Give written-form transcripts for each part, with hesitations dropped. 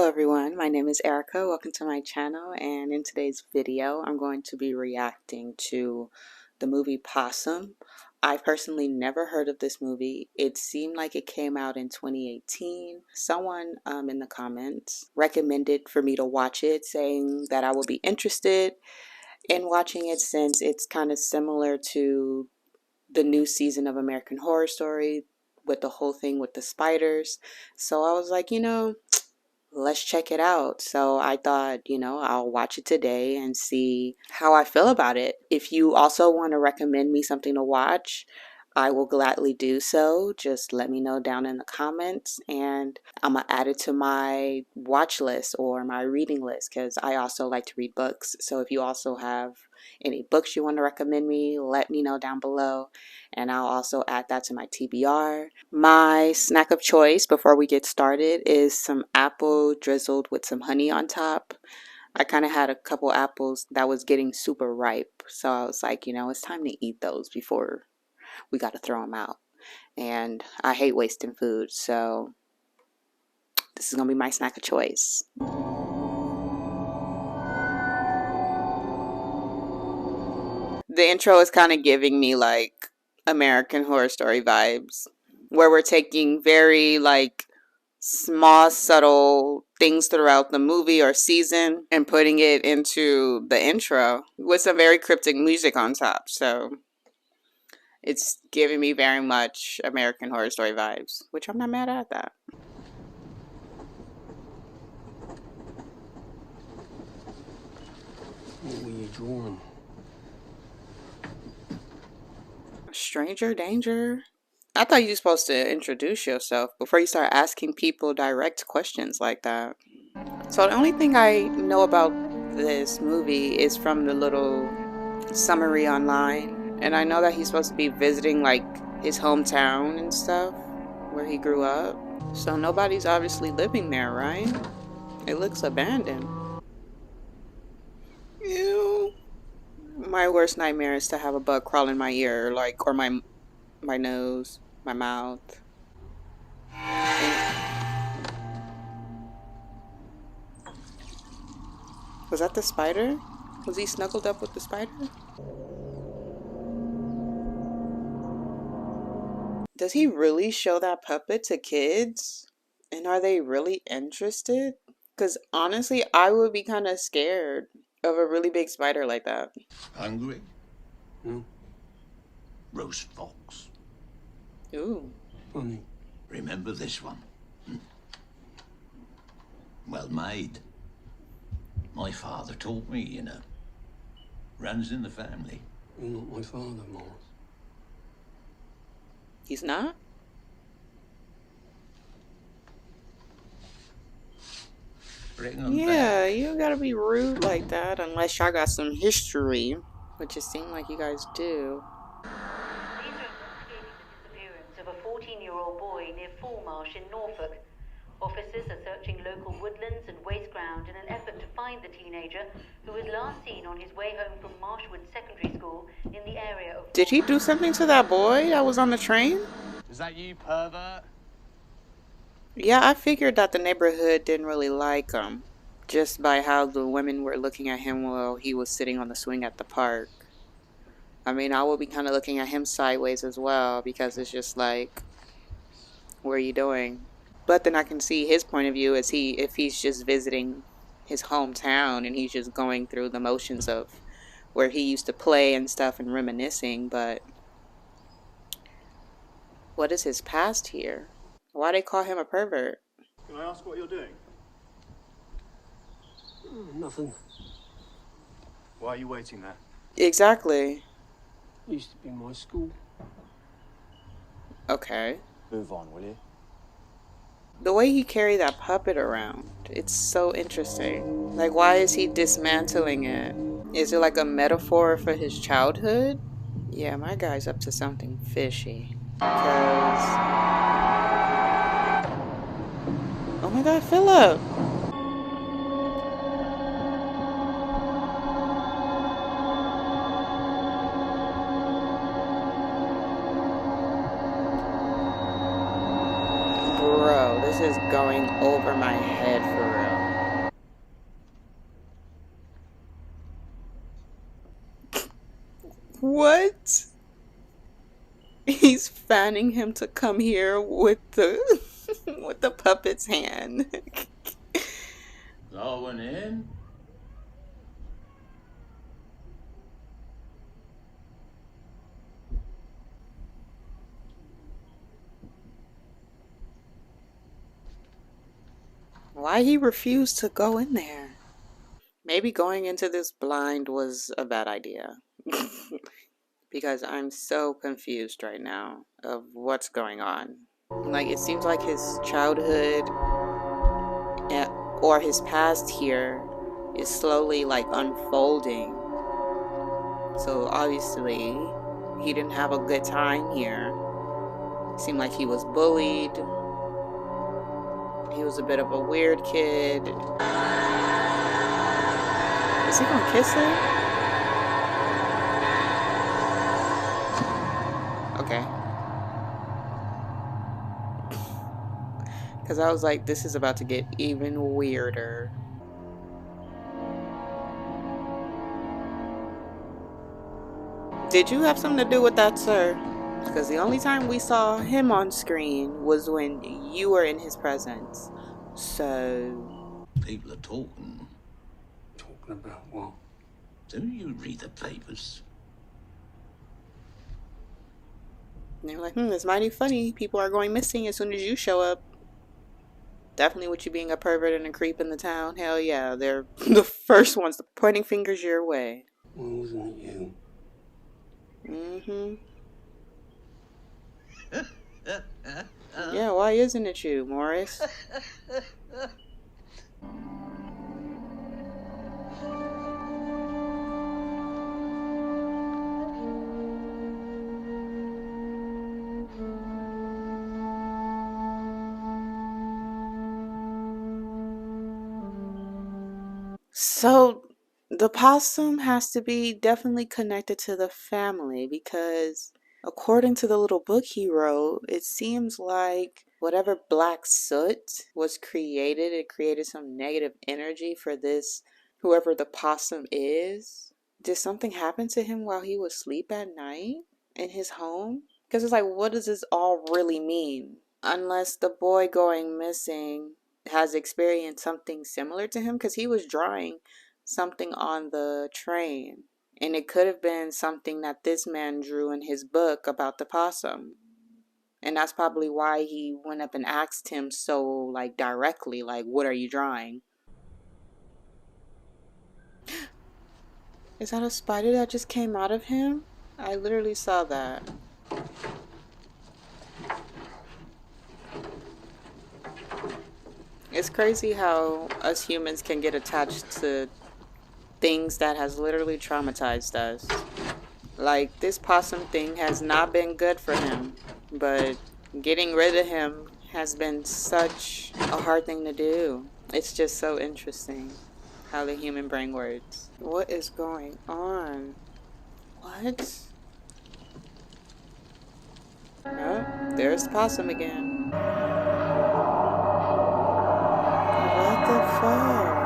Hello everyone, my name is Aericka. Welcome to my channel, and in today's video I'm going to be reacting to the movie Possum. I personally never heard of this movie. It seemed like it came out in 2018. Someone in the comments recommended for me to watch it, saying that I would be interested in watching it since it's kind of similar to the new season of American Horror Story with the whole thing with the spiders. So I was like, let's check it out. So I thought, I'll watch it today and see how I feel about it. If you also want to recommend me something to watch, I will gladly do so. Just let me know down in the comments and I'm going to add it to my watch list or my reading list because I also like to read books. So if you also have any books you want to recommend me, let me know down below and I'll also add that to my TBR. My snack of choice before we get started is some apple drizzled with some honey on top. I kind of had a couple apples that was getting super ripe, so I was like, it's time to eat those before we got to throw them out. And I hate wasting food, so this is going to be my snack of choice. The intro is kind of giving me like American Horror Story vibes, where we're taking very like small, subtle things throughout the movie or season and putting it into the intro with some very cryptic music on top. So it's giving me very much American Horror Story vibes, which I'm not mad at that. What were you drawing? Stranger danger. I thought you were supposed to introduce yourself before you start asking people direct questions like that. So the only thing I know about this movie is from the little summary online. And I know that he's supposed to be visiting like his hometown and stuff where he grew up. So nobody's obviously living there, right? It looks abandoned. Ew. My worst nightmare is to have a bug crawl in my ear, like, or my nose, my mouth. Was that the spider? Was he snuggled up with the spider? Does he really show that puppet to kids? And are they really interested? Because honestly, I would be kind of scared of a really big spider like that. Hungry? No. Roast fox. Ooh. Funny. Remember this one? Well made. My father taught me, Runs in the family. You're not my father, Morris. He's not? Bring 'em Yeah, back. you gotta be rude like that unless y'all got some history, which it seems like you guys do. Police are investigating the disappearance of a 14-year-old boy near Foremarsh in Norfolk. Officers are searching local woodlands and waste ground in an effort to find the teenager who was last seen on his way home from Marshwood Secondary School in the area of... Did he do something to that boy that was on the train? Is that you, pervert? Yeah, I figured that the neighborhood didn't really like him, just by how the women were looking at him while he was sitting on the swing at the park. I mean, I will be kind of looking at him sideways as well, because it's just like, what are you doing? But then I can see his point of view as if he's just visiting his hometown and he's just going through the motions of where he used to play and stuff and reminiscing. But what is his past here? Why they call him a pervert? Can I ask what you're doing? Nothing. Why are you waiting there? Exactly. Used to be my school. Okay. Move on, will you? The way he carried that puppet around, it's so interesting. Like, why is he dismantling it? Is it like a metaphor for his childhood? Yeah, my guy's up to something fishy. Because... Oh my god, Philip! Bro, this is going over my head for real. What? He's fanning him to come here with the with the puppet's hand. Going in? Why he refused to go in there? Maybe going into this blind was a bad idea. Because I'm so confused right now of what's going on. Like, it seems like his childhood or his past here is slowly like unfolding. So obviously he didn't have a good time here. It seemed like he was bullied. He was a bit of a weird kid. Is he gonna kiss her? Okay. Because I was like, this is about to get even weirder. Did you have something to do with that, sir? Because the only time we saw him on screen was when you were in his presence. So... People are talking. Talking about what? Do you read the papers? And they were like, it's mighty funny. People are going missing as soon as you show up. Definitely with you being a pervert and a creep in the town. Hell yeah, they're the first ones pointing fingers your way. Why wasn't it you? Yeah, why isn't it you, Morris? So the possum has to be definitely connected to the family because according to the little book he wrote, it seems like whatever black soot was created, it created some negative energy for this, whoever the possum is. Did something happen to him while he was asleep at night in his home? Because it's like, what does this all really mean? Unless the boy going missing has experienced something similar to him, because he was drawing something on the train. And it could have been something that this man drew in his book about the possum. And that's probably why he went up and asked him so, like, directly, like, what are you drawing? Is that a spider that just came out of him? I literally saw that. It's crazy how us humans can get attached to things that has literally traumatized us. Like, this possum thing has not been good for him, but getting rid of him has been such a hard thing to do. It's just so interesting how the human brain works. What is going on? What? Oh, there's Possum again. What the fuck?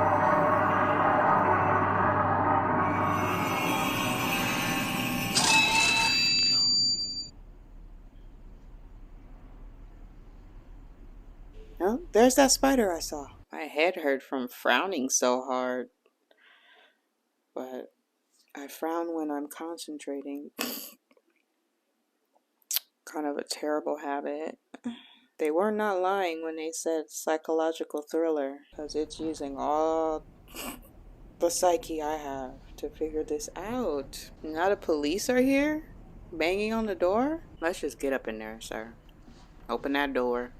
Oh, there's that spider I saw. My head hurt from frowning so hard. But I frown when I'm concentrating. Kind of a terrible habit. They were not lying when they said psychological thriller, because it's using all the psyche I have to figure this out. Now the police are here? Banging on the door? Let's just get up in there, sir. Open that door.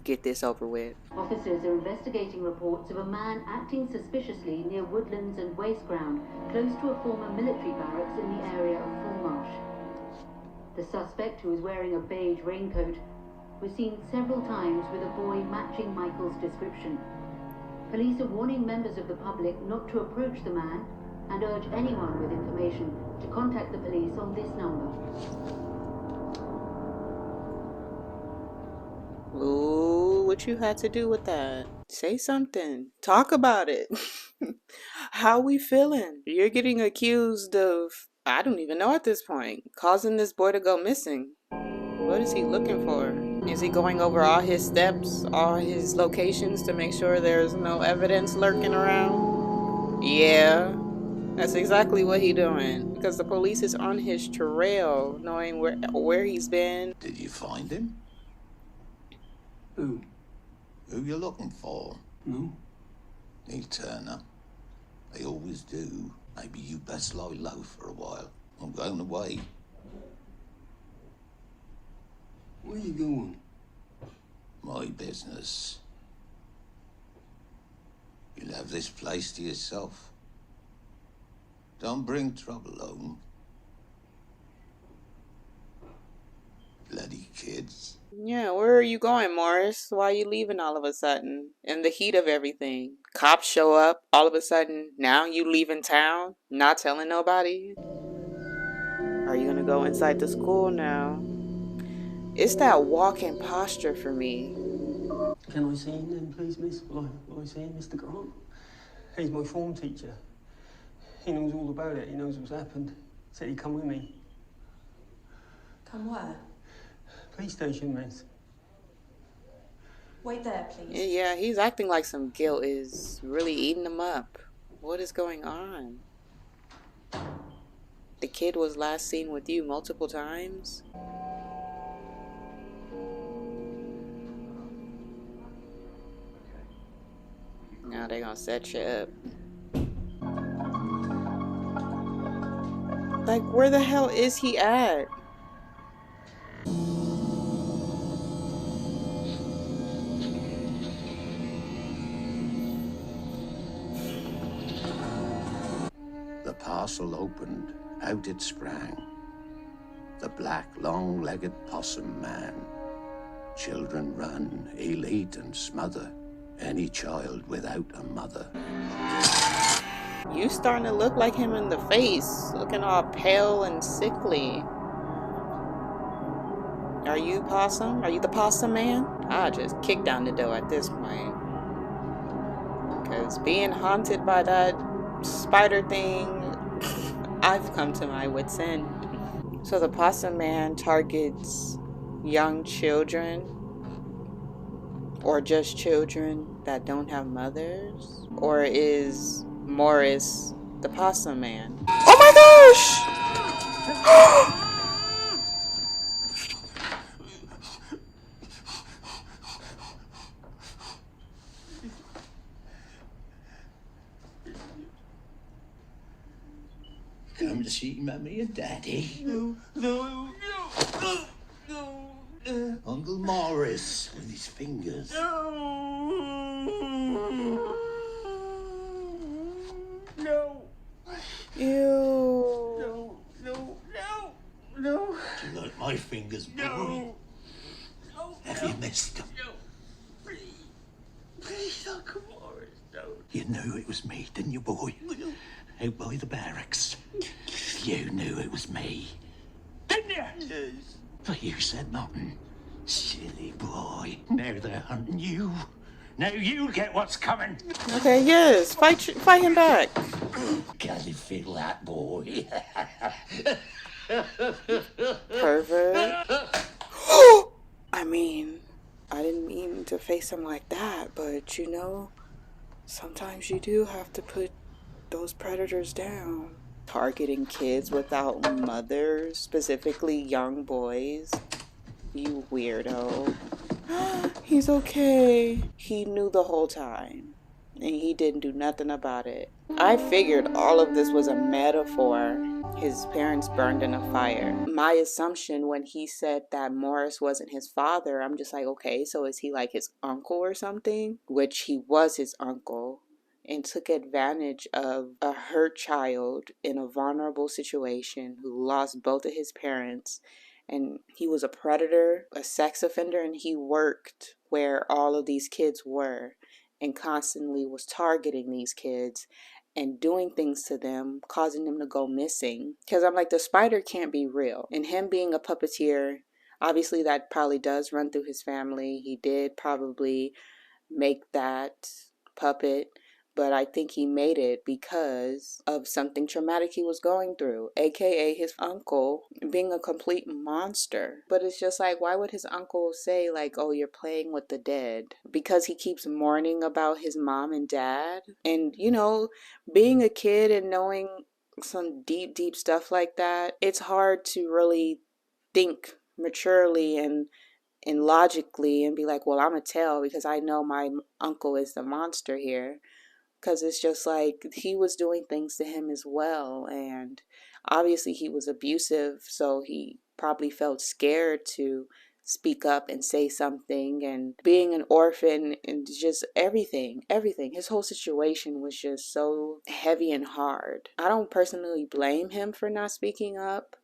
Get this over with. Officers are investigating reports of a man acting suspiciously near woodlands and waste ground close to a former military barracks in the area of Fullmarsh. The suspect, who was wearing a beige raincoat, was seen several times with a boy matching Michael's description. Police are warning members of the public not to approach the man and urge anyone with information to contact the police on this number. Ooh, what you had to do with that? Say something. Talk about it. How we feeling? You're getting accused of, I don't even know at this point. Causing this boy to go missing. What is he looking for? Is he going over all his steps, all his locations to make sure there's no evidence lurking around? Yeah, that's exactly what he doing. Because the police is on his trail, knowing where he's been. Did you find him? Who? Who you looking for? No? He'll turn up. They always do. Maybe you best lie low for a while. I'm going away. Where you going? My business. You'll have this place to yourself. Don't bring trouble home. Bloody kids. Yeah, where are you going, Morris? Why are you leaving all of a sudden? In the heat of everything. Cops show up, all of a sudden, now you leaving town? Not telling nobody? Are you gonna go inside the school now? It's that walking posture for me. Can I see him then, please, miss? Will I see him, Mr. Grant? He's my form teacher. He knows all about it. He knows what's happened. Said he'd come with me. Come where? Police station, miss. Wait there, please. Yeah, he's acting like some guilt is really eating him up. What is going on? The kid was last seen with you multiple times? Now they're gonna set you up. Like, where the hell is he at? The parcel opened, out it sprang. The black, long-legged possum man. Children run, he'll eat and smother any child without a mother. You starting to look like him in the face, looking all pale and sickly. Are you Possum? Are you the Possum man? I'll just kick down the door at this point. Because being haunted by that spider thing, I've come to my wit's end. So the Possum man targets young children, or just children that don't have mothers? Or is Morris the Possum man? Oh my gosh! Come to see Mummy and Daddy. No. Uncle Morris with his fingers. No. Ew. No. Do you like my fingers, boy? No. Have you missed them? No. Please, Uncle Morris, no. You knew it was me, didn't you, boy? Out by the barracks. You knew it was me. Didn't you? Yes. But you said nothing. Silly boy. Now they're hunting you. Now you get what's coming. Okay, yes. Fight him back. Can you feel that, boy? Pervert. I mean, I didn't mean to face him like that, but you know, sometimes you do have to put those predators down. Targeting kids without mothers, specifically young boys. You weirdo. He's okay. He knew the whole time, and he didn't do nothing about it. I figured all of this was a metaphor. His parents burned in a fire. My assumption when he said that Morris wasn't his father, I'm just like, okay, so is he like his uncle or something? Which he was his uncle, and took advantage of a hurt child in a vulnerable situation who lost both of his parents. And he was a predator, a sex offender, and he worked where all of these kids were and constantly was targeting these kids and doing things to them, causing them to go missing. Because I'm like, the spider can't be real. And him being a puppeteer, obviously that probably does run through his family. He did probably make that puppet. but I think he made it because of something traumatic he was going through, aka his uncle being a complete monster. But it's just like, why would his uncle say, like, oh, you're playing with the dead? Because he keeps mourning about his mom and dad. And, you know, being a kid and knowing some deep, deep stuff like that, it's hard to really think maturely and logically and be like, well, I'm gonna tell because I know my uncle is the monster here. Because it's just like he was doing things to him as well, and obviously he was abusive, so he probably felt scared to speak up and say something. And being an orphan and just everything, his whole situation was just so heavy and hard. I don't personally blame him for not speaking up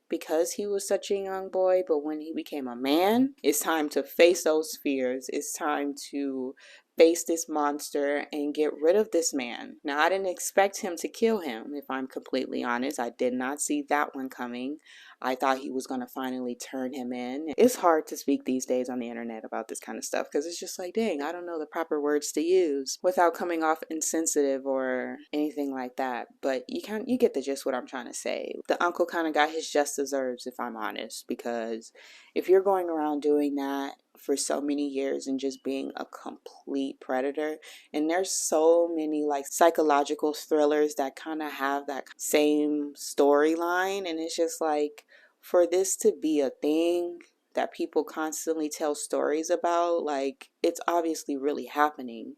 because he was such a young boy, but when he became a man, it's time to face those fears. It's time to face this monster and get rid of this man. Now, I didn't expect him to kill him, if I'm completely honest. I did not see that one coming. I thought he was going to finally turn him in. It's hard to speak these days on the internet about this kind of stuff because it's just like, dang, I don't know the proper words to use without coming off insensitive or anything like that. But you get the gist what I'm trying to say. The uncle kind of got his just desserts, if I'm honest, because if you're going around doing that for so many years and just being a complete predator, and there's so many like psychological thrillers that kind of have that same storyline, and it's just like, for this to be a thing that people constantly tell stories about, like, it's obviously really happening.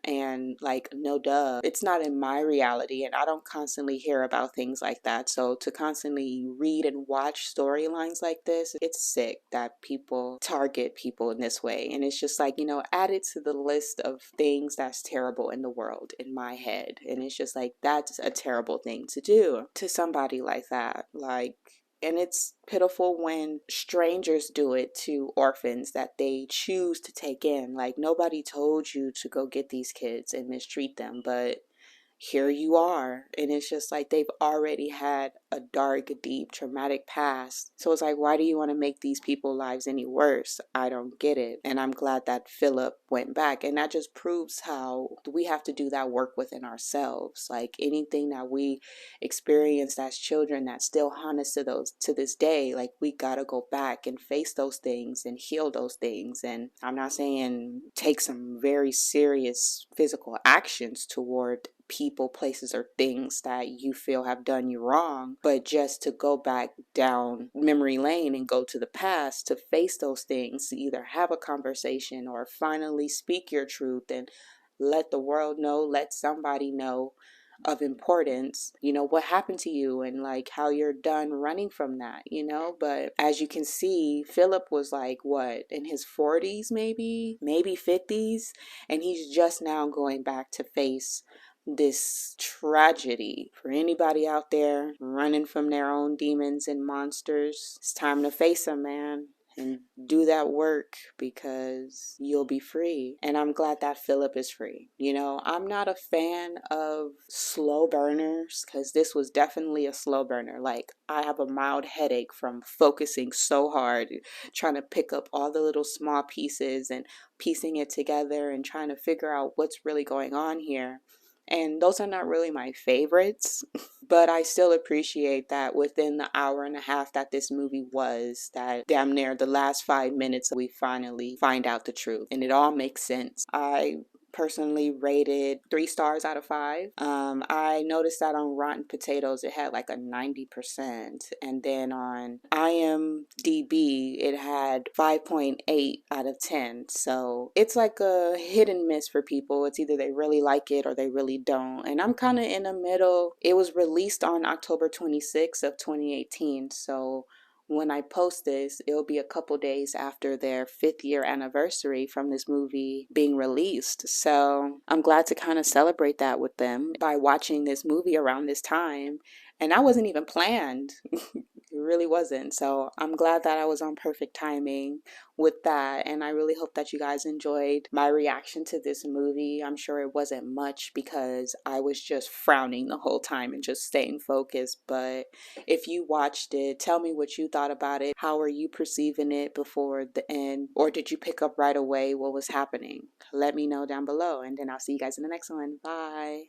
And like, no duh, it's not in my reality, and I don't constantly hear about things like that. So to constantly read and watch storylines like this, it's sick that people target people in this way. And it's just like, you know, add it to the list of things that's terrible in the world in my head. And it's just like, that's a terrible thing to do to somebody like that. Like, and it's pitiful when strangers do it to orphans that they choose to take in. Like, nobody told you to go get these kids and mistreat them, but here you are. And it's just like, they've already had a dark, deep, traumatic past. So it's like, why do you want to make these people's lives any worse? I don't get it. And I'm glad that Philip went back. And that just proves how we have to do that work within ourselves. Like, anything that we experienced as children that still haunt us to this day, like, we gotta go back and face those things and heal those things. And I'm not saying take some very serious physical actions toward people, places, or things that you feel have done you wrong, but just to go back down memory lane and go to the past to face those things, to either have a conversation or finally speak your truth and let the world know, let somebody know of importance, you know, what happened to you and like how you're done running from that, you know. But as you can see, Philip was like, what, in his 40s, maybe 50s, and he's just now going back to face this tragedy. For anybody out there running from their own demons and monsters, it's time to face them, man, and do that work, because you'll be free. And I'm glad that Philip is free. You know, I'm not a fan of slow burners, because this was definitely a slow burner. Like, I have a mild headache from focusing so hard, trying to pick up all the little small pieces and piecing it together and trying to figure out what's really going on here. And those are not really my favorites, but I still appreciate that within the hour and a half that this movie was, that damn near the last 5 minutes, we finally find out the truth. And it all makes sense. I personally rated 3 stars out of 5. I noticed that on Rotten Potatoes it had like a 90%, and then on IMDb it had 5.8 out of 10. So it's like a hit and miss for people. It's either they really like it or they really don't, and I'm kind of in the middle. It was released on October 26th of 2018, so when I post this, it'll be a couple days after their 5th year anniversary from this movie being released. So I'm glad to kind of celebrate that with them by watching this movie around this time. And that wasn't even planned. It really wasn't. So I'm glad that I was on perfect timing with that. And I really hope that you guys enjoyed my reaction to this movie. I'm sure it wasn't much because I was just frowning the whole time and just staying focused. But if you watched it, tell me what you thought about it. How are you perceiving it before the end? Or did you pick up right away what was happening? let me know down below, and then I'll see you guys in the next one. Bye.